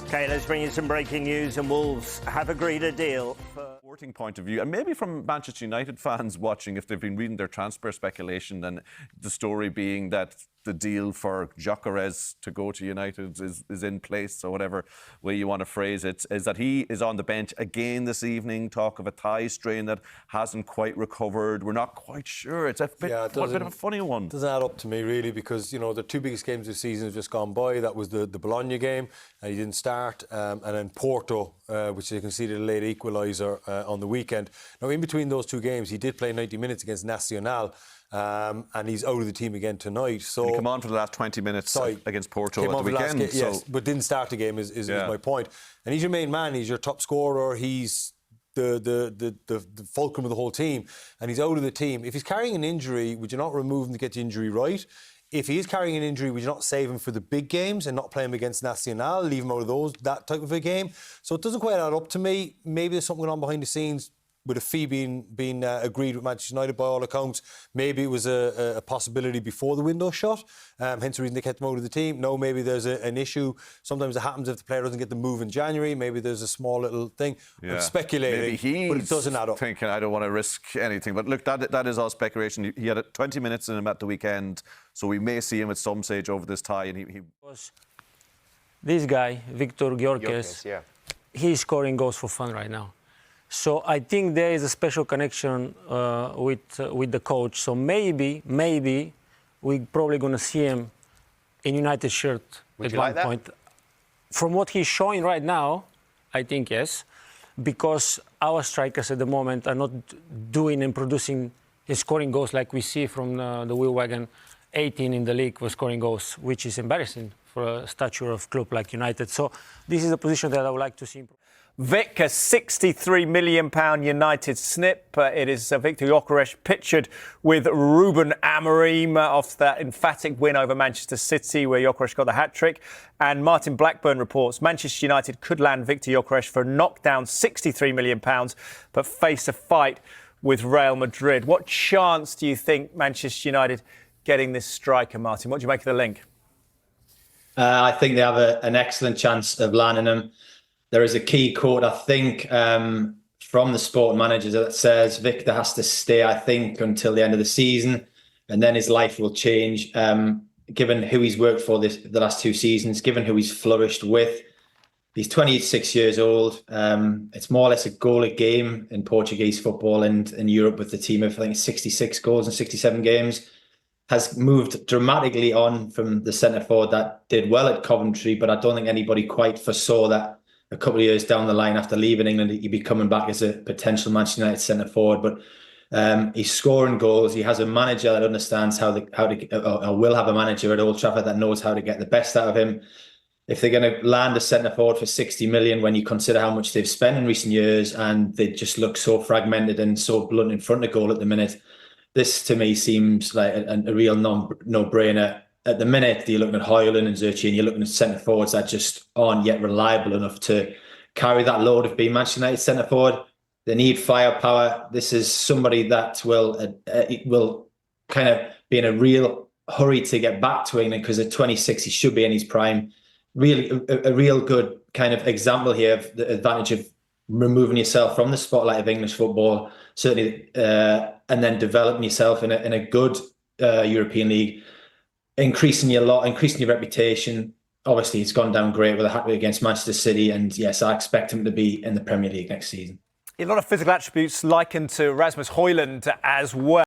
Okay, let's bring you some breaking news, and Wolves have agreed a deal for... Sporting point of view, and maybe from Manchester United fans watching, if they've been reading their transfer speculation, and the story being that the deal for Gyökeres to go to United is in place, or whatever way you want to phrase it, is that he is on the bench again this evening. Talk of a thigh strain that hasn't quite recovered. We're not quite sure. It's a bit of a funny one. It doesn't add up to me, really, because, you know, the two biggest games this season have just gone by. That was the Bologna game, and he didn't start, and then Porto, which they conceded a late equaliser on the weekend. Now, in between those two games, he did play 90 minutes against Nacional, and he's out of the team again tonight. So did he come on for the last 20 minutes against Porto at the weekend? Yes, but didn't start the game is my point. And he's your main man. He's your top scorer. He's the fulcrum of the whole team, and he's out of the team. If he's carrying an injury, would you not remove him to get the injury right? If he is carrying an injury, would you not save him for the big games and not play him against Nacional, leave him out of that type of a game? So it doesn't quite add up to me. Maybe there's something going on behind the scenes with a fee being agreed with Manchester United by all accounts. Maybe it was a possibility before the window shut, hence the reason they kept him out of the team. No, maybe there's an issue. Sometimes it happens if the player doesn't get the move in January. Maybe there's a small little thing. Yeah. I'm speculating, but it doesn't add up. Thinking, I don't want to risk anything. But look, that is all speculation. He had 20 minutes in him at the weekend, so we may see him at some stage over this tie. And he... This guy, Victor Gyokeres, he's scoring goals for fun right now. So I think there is a special connection with the coach. So maybe we're probably going to see him in United shirt at one point. From what he's showing right now, I think yes, because our strikers at the moment are not doing and producing and scoring goals like we see from the wheel wagon. 18 in the league was scoring goals, which is embarrassing for a stature of club like United. So this is a position that I would like to see improve. Vic, a £63 million United snip. It is Victor Gyokeres pictured with 𝗓𝗓𝗡𝗙𝗏 off that emphatic win over Manchester City, where Gyokeres got the hat-trick. And Martin Blackburn reports Manchester United could land Victor Gyokeres for a knockdown £63 million, but face a fight with Real Madrid. What chance do you think Manchester United getting this striker, Martin? What do you make of the link? I think they have an excellent chance of landing him. There is a key quote, I think, from the sporting manager that says Victor has to stay, I think, until the end of the season, and then his life will change. Given who he's worked for the last two seasons, given who he's flourished with. He's 26 years old. It's more or less a goal a game in Portuguese football and in Europe with the team of, I think, 66 goals in 67 games. Has moved dramatically on from the centre forward that did well at Coventry, but I don't think anybody quite foresaw that a couple of years down the line after leaving England, he'd be coming back as a potential Manchester United centre forward. But he's scoring goals. He has a manager that understands how to, or will have a manager at Old Trafford that knows how to get the best out of him. If they're going to land a centre forward for 60 million, when you consider how much they've spent in recent years, and they just look so fragmented and so blunt in front of goal at the minute, this to me seems like a real no-brainer. At the minute, you're looking at Højlund and 𝗬𝗎, and you're looking at centre forwards that just aren't yet reliable enough to carry that load of being Manchester United centre forward. They need firepower. This is somebody that will kind of be in a real hurry to get back to England, because at 26 he should be in his prime. Really, a real good kind of example here of the advantage of removing yourself from the spotlight of English football, certainly, and then developing yourself in a good European league. Increasing your reputation. Obviously, it's gone down great with a hat-trick against Manchester City, and yes, I expect him to be in the Premier League next season. A lot of physical attributes likened to Rasmus Højlund as well.